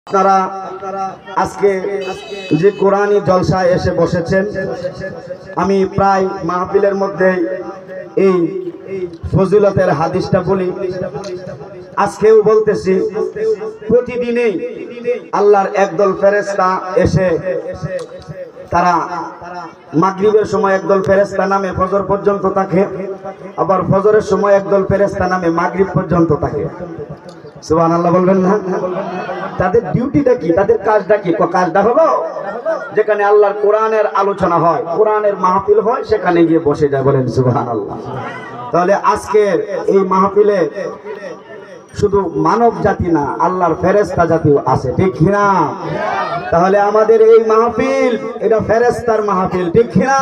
আপনারা আজকে যে কোরআনী জলসায় এসে বসেছেন, আমি প্রায় মাহফিলের মধ্যে এই ফজিলতের হাদিসটা বলি, আজকেও বলতেছি। প্রতিদিনই আল্লাহর একদল ফেরেশতা এসে তারা মাগরিবের সময় একদল ফেরেশতা নামে ফজর পর্যন্ত থাকে, আবার ফজরের সময় একদল ফেরেশতা নামে মাগরিব পর্যন্ত থাকে। সুবহানাল্লাহ বলবেন না? তাদের ডিউটিটা কি, তাদের কাজটা কি? কাজটা হলো যেখানে আল্লাহর কোরআনের আলোচনা হয়, কোরআনের মাহফিল হয়, সেখানে গিয়ে বসে যায়। বলেন সুবহানাল্লাহ। তাহলে আজকের এই মাহফিলে শুধু মানব জাতি না, আল্লাহর ফেরেশতা জাতিও আছে, ঠিক কিনা? তাহলে আমাদের এই মাহফিল এটা ফেরেশতার মাহফিল, ঠিক কিনা?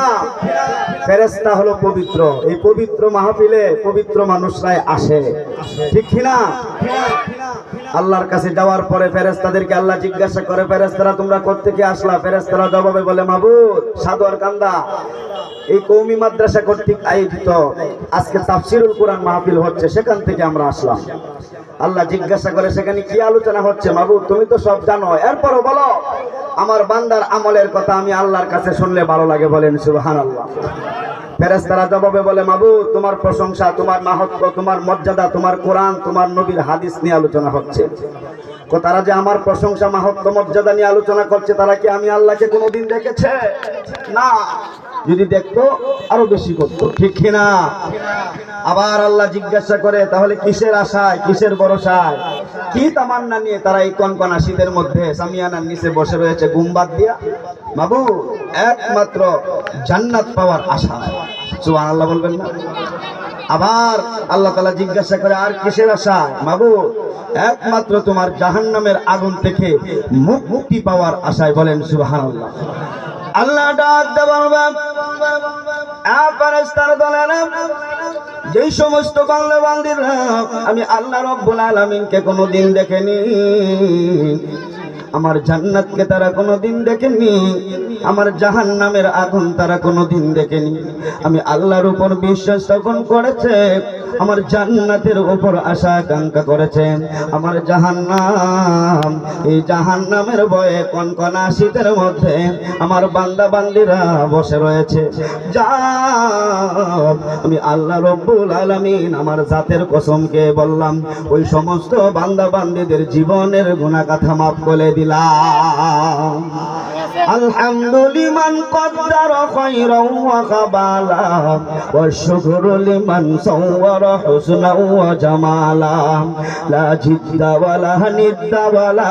ফেরেশতা হলো পবিত্র, এই পবিত্র মাহফিলে পবিত্র মানুষরাই আসে, ঠিক কিনা? আল্লাহর কাছে যাওয়ার পরে ফেরেশতাদেরকে আল্লাহ জিজ্ঞাসা করে, ফেরেশতারা তোমরা কোত্থেকে আসলা? ফেরেশতারা জবাবে বলে, মাবুদ সাদোয়ার কান্দা এই কওমি মাদ্রাসা কর্তৃক আয়োজিত আজকে তাফসিরুল কোরআন মাহফিল হচ্ছে, সেখান থেকে আমরা আসলাম। আল্লাহ জিজ্ঞাসা করে, সেখানে কি আলোচনা হচ্ছে? মাবুদ তুমি তো সব জানো, এরপরও বলো আমার বান্দার আমলের কথা আমি আল্লাহর কাছে শুনলে ভালো লাগে। বলেন সুবহানাল্লাহ। ফেরেশতারা জবাবে বলে, মাবুদ তোমার প্রশংসা, তোমার মাহাত্ম্য, তোমার মর্যাদা, তোমার কোরআন, তোমার নবীর হাদিস নিয়ে আলোচনা হচ্ছে। তারা যে আমার প্রশংসা, মাহাত্ম্য, মর্যাদা নিয়ে আলোচনা করছে, তারা কি আমি আল্লাহকে কোনোদিন দেখেছে? না, যদি দেখতো আরো বেশি করতো, ঠিক কিনা? আবার আল্লাহ জিজ্ঞাসা করে, তাহলে কিসের আশায়, কিসের ভরসায়, কি তামান্না নিয়ে তারা এই কনকনা শীতের মধ্যে সামিয়ানার নিচে বসে রয়েছে গুমবাদ দিয়া? বাবু একমাত্র জান্নাত পাওয়ার আশায়। সুবহানাল্লাহ বলবেন না? আবার আল্লাহ তাআলা জিজ্ঞাসা করে, আর কিসের আশায়? মাবুদ একমাত্র তোমার জাহান্নামের আগুন থেকে মুক্তি পাওয়ার আশায়। বলেন সুবহানাল্লাহ। আল্লাহ ডাক দেওয়া ফেরেশতারা দলেরা, যেই সমস্ত বান্দা বান্দীরা আমি আল্লাহ রাব্বুল আলামিনকে কোনোদিন দেখেনি, আমার জান্নাতকে তারা কোনোদিন দেখেনি, আমার জাহান্নামের আগুন তারা কোনোদিন দেখেনি, আমি আল্লাহর উপর বিশ্বাস স্থাপন করেছে, আমার জান্নাতের উপর আশা আকাঙ্ক্ষা করেছেন, আমার জাহান্নাম, এই জাহান্নামের ভয়ে কনকনা শীতের মধ্যে আমার বান্দা বান্দীরা বসে রয়েছে। আমি আল্লাহ রাব্বুল আলামিন আমার জাতের কসমকে বললাম, ওই সমস্ত বান্দা বান্দীদের জীবনের গুনাহ কথা মাফ করে দিলাম। আলহামদুলিমান কদ্দারা খায়রান ওয়া কাবালা ওয়া শুকরু লিমান সাওয়ারা হুসনা ওয়া জামালা লা জিদ্দা ওয়ালা নিদ্দা ওয়ালা